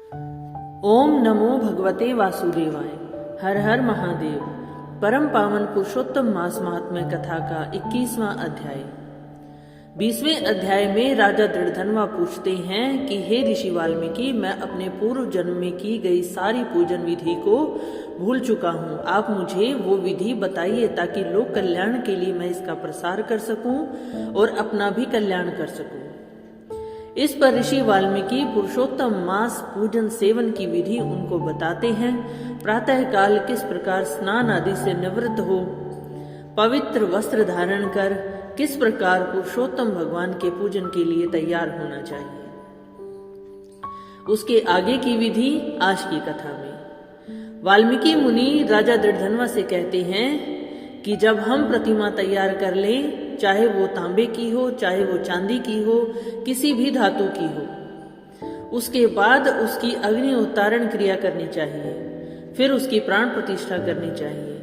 ओम नमो भगवते वासुदेवाय। हर हर महादेव। परम पावन पुरुषोत्तम मास महात्म्य कथा का 21वां अध्याय। 20वें अध्याय में राजा दृढ़धनवा पूछते हैं कि हे ऋषि वाल्मीकि, मैं अपने पूर्व जन्म में की गई सारी पूजन विधि को भूल चुका हूँ। आप मुझे वो विधि बताइए ताकि लोक कल्याण के लिए मैं इसका प्रसार कर सकूं और अपना भी कल्याण कर सकूं। इस पर ऋषि वाल्मीकि पुरुषोत्तम मास पूजन सेवन की विधि उनको बताते हैं। प्रातः काल किस प्रकार स्नान आदि से निवृत्त हो, पवित्र वस्त्र धारण कर किस प्रकार पुरुषोत्तम भगवान के पूजन के लिए तैयार होना चाहिए। उसके आगे की विधि आज की कथा में। वाल्मीकि मुनि राजा दृढ़धनवा से कहते हैं कि जब हम प्रतिमा तैयार कर लें, चाहे वो तांबे की हो, चाहे वो चांदी की हो, किसी भी धातु की हो, उसके बाद उसकी अग्नि उतारण क्रिया करनी चाहिए। फिर उसकी प्राण प्रतिष्ठा करनी चाहिए।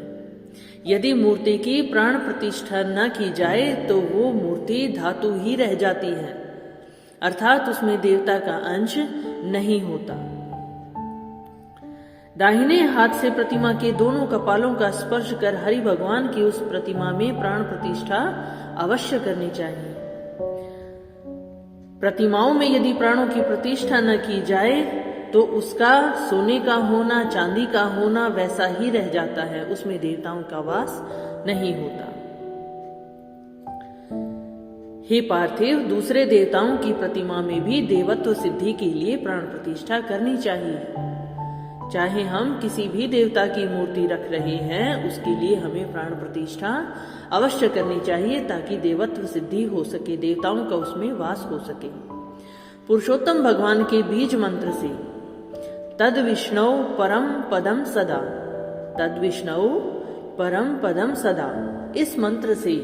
यदि मूर्ति की प्राण प्रतिष्ठा न की जाए तो वो मूर्ति धातु ही रह जाती है, अर्थात उसमें देवता का अंश नहीं होता। दाहिने हाथ से प्रतिमा के दोनों कपालों का स्पर्श कर हरि भगवान की उस प्रतिमा में प्राण प्रतिष्ठा अवश्य करनी चाहिए। प्रतिमाओं में यदि प्राणों की प्रतिष्ठा न की जाए तो उसका सोने का होना, चांदी का होना वैसा ही रह जाता है, उसमें देवताओं का वास नहीं होता। हे पार्थिव, दूसरे देवताओं की प्रतिमा में भी देवत्व सिद्धि के लिए प्राण प्रतिष्ठा करनी चाहिए। चाहे हम किसी भी देवता की मूर्ति रख रहे हैं, उसके लिए हमें प्राण प्रतिष्ठा अवश्य करनी चाहिए ताकि देवत्व सिद्धि हो सके, देवताओं का उसमें वास हो सके। पुरुषोत्तम भगवान के बीज मंत्र से तद विष्णु परम पदम सदा, तद विष्णु परम पदम सदा, इस मंत्र से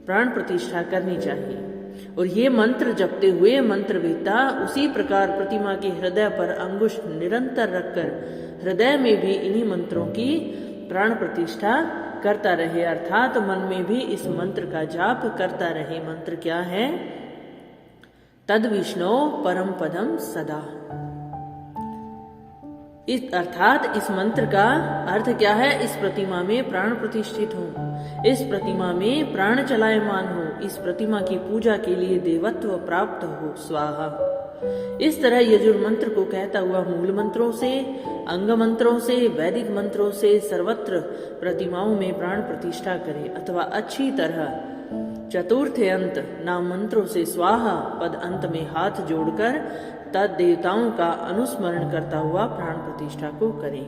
प्राण प्रतिष्ठा करनी चाहिए। और ये मंत्र जपते हुए मंत्रवेत्ता उसी प्रकार प्रतिमा के हृदय पर अंगुश निरंतर रखकर हृदय में भी इन्हीं मंत्रों की प्राण प्रतिष्ठा करता रहे, अर्थात मन में भी इस मंत्र का जाप करता रहे। मंत्र क्या है? तद विष्णु परम पदम सदा। अर्थात इस मंत्र का अर्थ क्या है? इस प्रतिमा में प्राण प्रतिष्ठित हो, इस प्रतिमा में प्राण चलायमान हो, इस प्रतिमा की पूजा के लिए देवत्व प्राप्त हो, स्वाहा। इस तरह यजुर मंत्र को कहता हुआ मूल मंत्रों से, अंग मंत्रों से, वैदिक मंत्रों से सर्वत्र प्रतिमाओं में प्राण प्रतिष्ठा करे, अथवा अच्छी तरह चतुर्थ अंत नाम मंत्रों से स्वाहा पद अंत में हाथ जोड़कर तद देवताओं का अनुस्मरण करता हुआ प्राण प्रतिष्ठा को करें।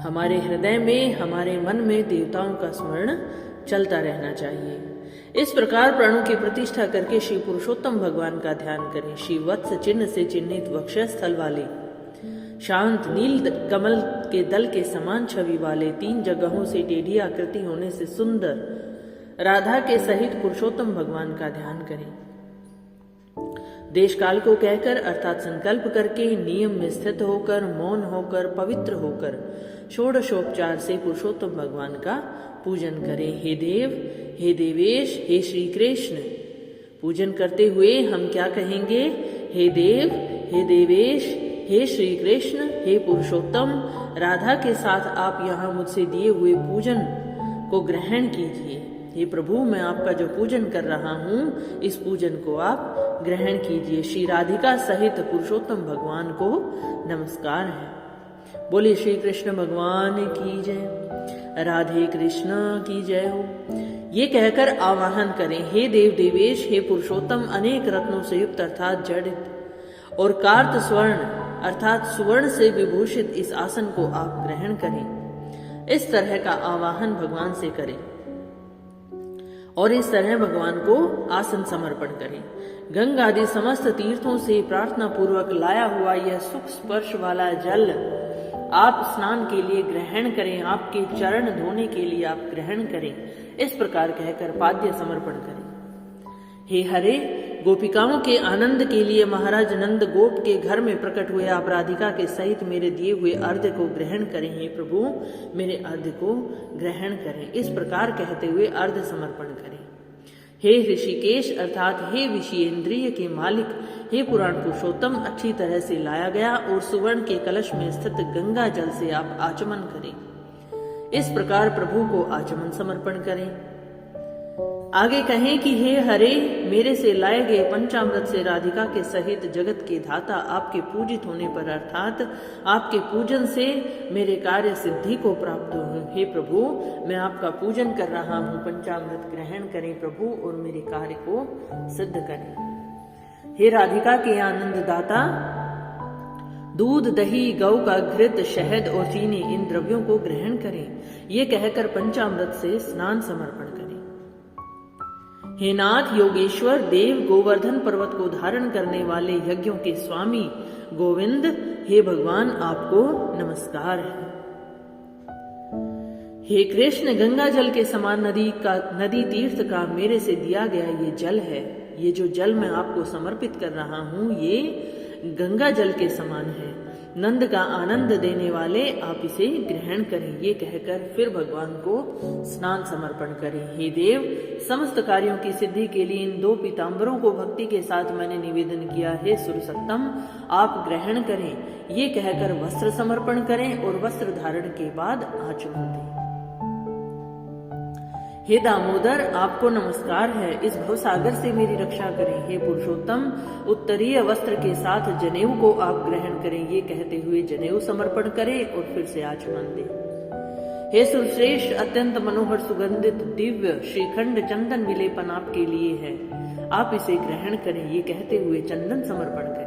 हमारे हृदय में, हमारे मन में देवताओं का स्मरण चलता रहना चाहिए। इस प्रकार प्राणों की प्रतिष्ठा करके श्री पुरुषोत्तम भगवान का ध्यान करें। श्री वत्स चिन्ह से चिन्हित वक्षस्थल वाले, शांत नील कमल के दल के समान छवि वाले, 3 जगहों से टेढ़ी आकृति होने से सुंदर राधा के सहित पुरुषोत्तम भगवान का ध्यान करें। देश काल को कहकर अर्थात संकल्प करके, नियम में स्थित होकर, मौन होकर, पवित्र होकर षोडशोपचार से पुरुषोत्तम भगवान का पूजन करें। हे देव, हे देवेश, हे श्री कृष्ण। पूजन करते हुए हम क्या कहेंगे? हे देव, हे देवेश, हे श्री कृष्ण, हे पुरुषोत्तम, राधा के साथ आप यहाँ मुझसे दिए हुए पूजन को ग्रहण कीजिए। हे प्रभु, मैं आपका जो पूजन कर रहा हूँ, इस पूजन को आप ग्रहण कीजिए। श्री राधिका सहित पुरुषोत्तम भगवान को नमस्कार है। बोले श्री कृष्ण भगवान की जय, राधे कृष्ण की जय हो। ये कहकर आवाहन करें, हे देव देवेश, हे पुरुषोत्तम, अनेक रत्नों से युक्त अर्थात जड़ित और कार्त स्वर्ण अर्थात सुवर्ण से विभूषित इस आसन को आप ग्रहण करें। इस तरह का आवाहन भगवान से करें और इस तरह भगवान को आसन समर्पण करें। गंगा आदि समस्त तीर्थों से प्रार्थना पूर्वक लाया हुआ यह सुख स्पर्श वाला जल आप स्नान के लिए ग्रहण करें, आपके चरण धोने के लिए आप ग्रहण करें। इस प्रकार कहकर पाद्य समर्पण करें। हे हरे, गोपिकाओं के आनंद के लिए महाराज नंद गोप के घर में प्रकट हुए आप राधिका के सहित मेरे दिए हुए अर्घ्य को ग्रहण करें। हे प्रभु, मेरे अर्घ्य को ग्रहण करें। इस प्रकार कहते हुए अर्घ्य समर्पण करें। हे ऋषिकेश अर्थात हे विषयेंद्रिय के मालिक, हे पुराण पुरुषोत्तम, अच्छी तरह से लाया गया और सुवर्ण के कलश में स्थित गंगा जल से आप आचमन करें। इस प्रकार प्रभु को आचमन समर्पण करें। आगे कहें कि हे हरे, मेरे से लाए गए पंचामृत से राधिका के सहित जगत के धाता आपके पूजित होने पर अर्थात आपके पूजन से मेरे कार्य सिद्धि को प्राप्त हूँ। हे प्रभु, मैं आपका पूजन कर रहा हूँ, पंचामृत ग्रहण करें प्रभु और मेरे कार्य को सिद्ध करें। हे राधिका के आनंद दाता, दूध, दही, गौ का घृत, शहद और चीनी, इन द्रव्यों को ग्रहण करें। ये कहकर पंचामृत से स्नान समर्पण करें। हे नाथ योगेश्वर देव, गोवर्धन पर्वत को धारण करने वाले यज्ञों के स्वामी गोविंद, हे भगवान आपको नमस्कार है। हे कृष्ण, गंगा जल के समान नदी तीर्थ का मेरे से दिया गया ये जल है। ये जो जल मैं आपको समर्पित कर रहा हूं, ये गंगा जल के समान है। नंद का आनंद देने वाले आप इसे ग्रहण करें। ये कहकर फिर भगवान को स्नान समर्पण करें। हे देव, समस्त कार्यों की सिद्धि के लिए इन 2 पीतांबरों को भक्ति के साथ मैंने निवेदन किया है। सुरसत्तम, आप ग्रहण करें। ये कहकर वस्त्र समर्पण करें और वस्त्र धारण के बाद आचमन दें। हे दामोदर, आपको नमस्कार है। इस भवसागर से मेरी रक्षा करें। हे पुरुषोत्तम, उत्तरीय वस्त्र के साथ जनेऊ को आप ग्रहण करें। ये कहते हुए जनेऊ समर्पण करें और फिर से आचमन दें। हे सुरश्रेष्ठ, अत्यंत मनोहर सुगंधित दिव्य श्रीखंड चंदन विलेपन आपके लिए है। आप इसे ग्रहण करें। ये कहते हुए चंदन समर्पण करें।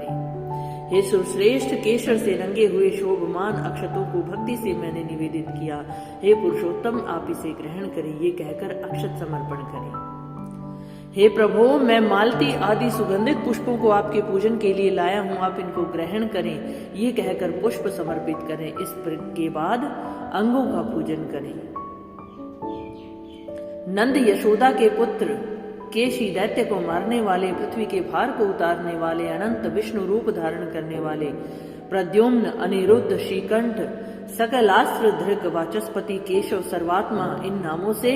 हे सुरश्रेष्ठ, केशर से रंगे हुए शोभमान अक्षतों को भक्ति से मैंने निवेदित किया। हे पुरुषोत्तम, आप इसे ग्रहण करें। ये कहकर अक्षत समर्पण करें। हे प्रभु, मैं मालती आदि सुगंधित पुष्पों को आपके पूजन के लिए लाया हूँ, आप इनको ग्रहण करें। ये कहकर पुष्प समर्पित करें। इसके बाद अंगों का पूजन करें। नंद यशोदा के पुत्र, केशी दैत्य को मारने वाले, पृथ्वी के भार को उतारने वाले, अनंत विष्णु रूप धारण करने वाले, प्रद्युम्न, अनिरुद्ध, श्रीकंठ, सकलास्त्र धृग, वाचस्पति, केशव, सर्वात्मा, इन नामों से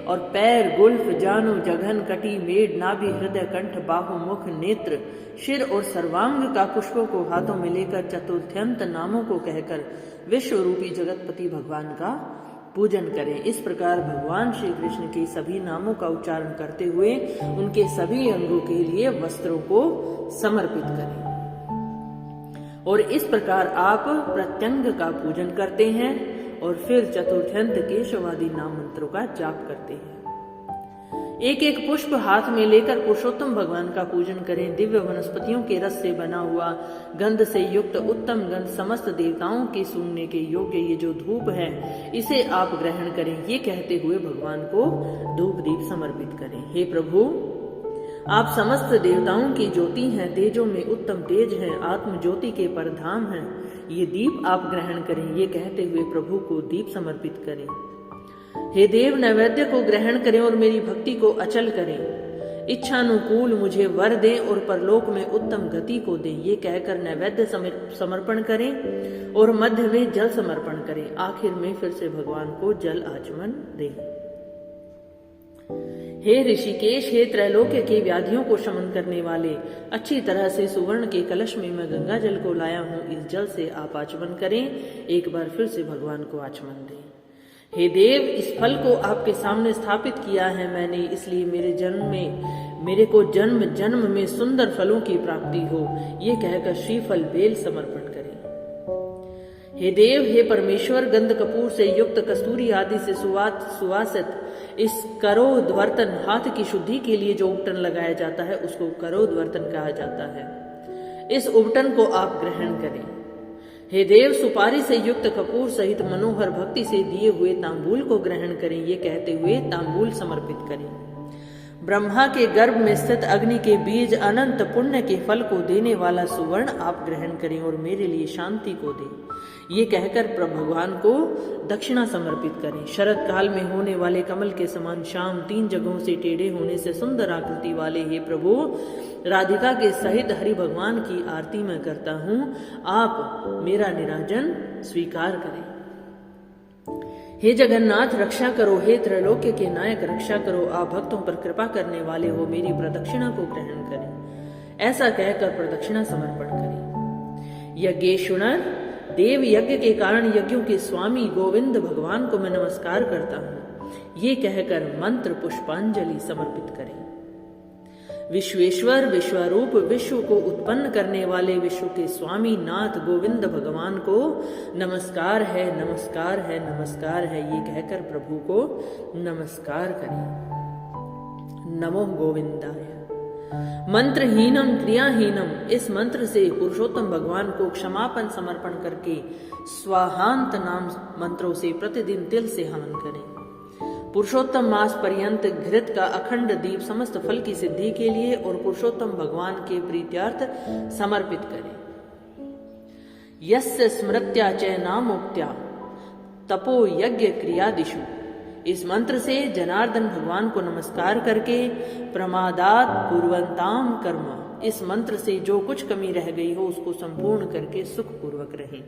और पैर, गुल्फ, जानु, जघन, कटी, मेड, नाभि, हृदय, कंठ, बाहु, मुख, नेत्र, शिर और सर्वांग का पुष्पों को हाथों में लेकर चतुर्थ्यंत नामों को कहकर विश्व रूपी जगतपति भगवान का पूजन करें। इस प्रकार भगवान श्री कृष्ण के सभी नामों का उच्चारण करते हुए उनके सभी अंगों के लिए वस्त्रों को समर्पित करें और इस प्रकार आप प्रत्यंग का पूजन करते हैं और फिर चतुर्थ्यंत केशवादि नाम मंत्रों का जाप करते हैं। एक एक पुष्प हाथ में लेकर पुरुषोत्तम भगवान का पूजन करें। दिव्य वनस्पतियों के रस से बना हुआ गंध से युक्त उत्तम गंध समस्त देवताओं के सूंघने के योग्य ये जो धूप है, इसे आप ग्रहण करें। ये कहते हुए भगवान को धूप दीप समर्पित करें। हे प्रभु, आप समस्त देवताओं की ज्योति हैं, तेजों में उत्तम तेज हैं, आत्म ज्योति के परधाम हैं। ये दीप आप ग्रहण करें। ये कहते हुए प्रभु को दीप समर्पित करें। हे देव, नैवेद्य को ग्रहण करें और मेरी भक्ति को अचल करें। इच्छानुकूल मुझे वर दें और परलोक में उत्तम गति को दें। ये कहकर नैवेद्य समर्पण करें और मध्य में जल समर्पण करें। आखिर में फिर से भगवान को जल आचमन दें। हे ऋषिकेश, हे त्रैलोक्य के व्याधियों को शमन करने वाले, अच्छी तरह से सुवर्ण के कलश में मैं गंगा जल को लाया हूँ। इस जल से आप आचमन करें। एक बार फिर से भगवान को आचमन दें। हे देव, इस फल को आपके सामने स्थापित किया है मैंने, इसलिए मेरे को जन्म जन्म में सुंदर फलों की प्राप्ति हो। ये कहकर श्रीफल बेल समर्पण करें। हे देव, हे परमेश्वर, गंध कपूर से युक्त कस्तूरी आदि से सुवासित इस करोद्वर्तन, हाथ की शुद्धि के लिए जो उपटन लगाया जाता है उसको करोद्वर्तन कहा जाता है। इस उपटन को आप ग्रहण करें। हे देव, सुपारी से युक्त कपूर सहित मनोहर भक्ति से दिए हुए तांबूल को ग्रहण करें। ये कहते हुए तांबूल समर्पित करें। ब्रह्मा के गर्भ में स्थित अग्नि के बीज अनंत पुण्य के फल को देने वाला सुवर्ण आप ग्रहण करें और मेरे लिए शांति को दें। ये कहकर भगवान को दक्षिणा समर्पित करें। शरद काल में होने वाले कमल के समान श्याम, 3 जगहों से टेढ़े होने से सुंदर आकृति वाले हे प्रभु, राधिका के सहित हरि भगवान की आरती मैं करता हूँ। आप मेरा निराजन स्वीकार करें। हे जगन्नाथ रक्षा करो, हे त्रैलोक्य के नायक रक्षा करो, आप भक्तों पर कृपा करने वाले हो, मेरी प्रदक्षिणा को ग्रहण करें। ऐसा कहकर प्रदक्षिणा समर्पण करें। यज्ञेश्वर देव यज्ञ के कारण यज्ञों के स्वामी गोविंद भगवान को मैं नमस्कार करता हूं, ये कहकर मंत्र पुष्पांजलि समर्पित करें। विश्वेश्वर विश्वरूप विश्व को उत्पन्न करने वाले विश्व के स्वामी नाथ गोविंद भगवान को नमस्कार है, नमस्कार है, नमस्कार है, ये कहकर प्रभु को नमस्कार करें। नमो गोविंदाय। मंत्रहीनम क्रियाहीनम, इस मंत्र से पुरुषोत्तम भगवान को क्षमापन समर्पण करके स्वाहांत नाम मंत्रों से प्रतिदिन तिल से हवन करें। पुरुषोत्तम मास पर्यंत घृत का अखंड दीप समस्त फल की सिद्धि के लिए और पुरुषोत्तम भगवान के प्रीत्यार्थ समर्पित करें। यस्य स्मृत्या च नामोक्त्या तपो यज्ञ क्रियादिषु, इस मंत्र से जनार्दन भगवान को नमस्कार करके प्रमादात कुर्वन्ताम कर्म, इस मंत्र से जो कुछ कमी रह गई हो उसको संपूर्ण करके सुख पूर्वक रहें।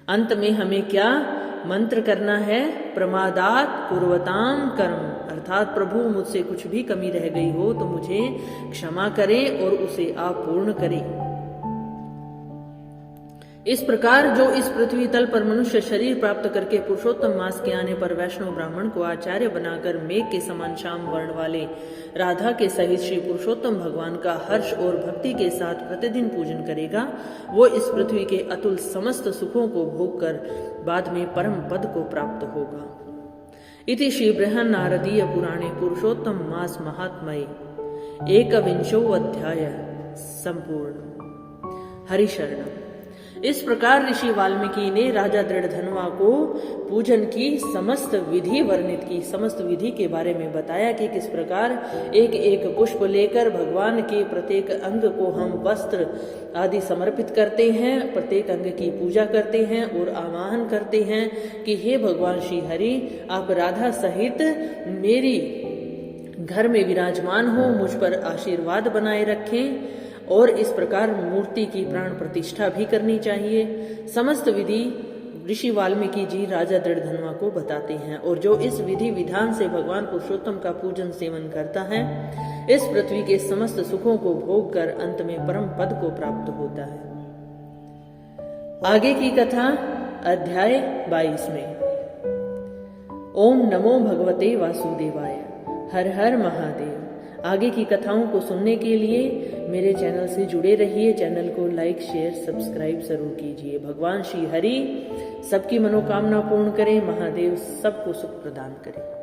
अंत में हमें क्या मंत्र करना है? प्रमादात कुर्वताम कर्म, अर्थात प्रभु मुझसे कुछ भी कमी रह गई हो तो मुझे क्षमा करें और उसे आप पूर्ण करें। इस प्रकार जो इस पृथ्वी तल पर मनुष्य शरीर प्राप्त करके पुरुषोत्तम मास के आने पर वैष्णव ब्राह्मण को आचार्य बनाकर मेघ के समान श्याम वर्ण वाले राधा के सहित श्री पुरुषोत्तम भगवान का हर्ष और भक्ति के साथ प्रतिदिन पूजन करेगा, वो इस पृथ्वी के अतुल समस्त सुखों को भोग कर बाद में परम पद को प्राप्त होगा। इति श्री बृहन् नारदीय पुराणे पुरुषोत्तम मास महात्म्ये 21वां अध्याय संपूर्ण। हरिशरणम्। इस प्रकार ऋषि वाल्मीकि ने राजा दृढ़धनवा को पूजन की समस्त विधि वर्णित की, समस्त विधि के बारे में बताया कि किस प्रकार एक एक पुष्प लेकर भगवान के प्रत्येक अंग को हम वस्त्र आदि समर्पित करते हैं, प्रत्येक अंग की पूजा करते हैं और आवाहन करते हैं कि हे भगवान श्री हरि, आप राधा सहित मेरी घर में विराजमान हो, मुझ पर आशीर्वाद बनाए रखें। और इस प्रकार मूर्ति की प्राण प्रतिष्ठा भी करनी चाहिए। समस्त विधि ऋषि वाल्मीकि जी राजा दृढ़धनवा को बताते हैं और जो इस विधि विधान से भगवान पुरुषोत्तम का पूजन सेवन करता है, इस पृथ्वी के समस्त सुखों को भोग कर अंत में परम पद को प्राप्त होता है। आगे की कथा अध्याय 22 में। ओम नमो भगवते वासुदेवाय। हर हर महादेव। आगे की कथाओं को सुनने के लिए मेरे चैनल से जुड़े रहिए। चैनल को लाइक शेयर सब्सक्राइब जरूर कीजिए। भगवान श्री हरि सबकी मनोकामना पूर्ण करें। महादेव सबको सुख प्रदान करें।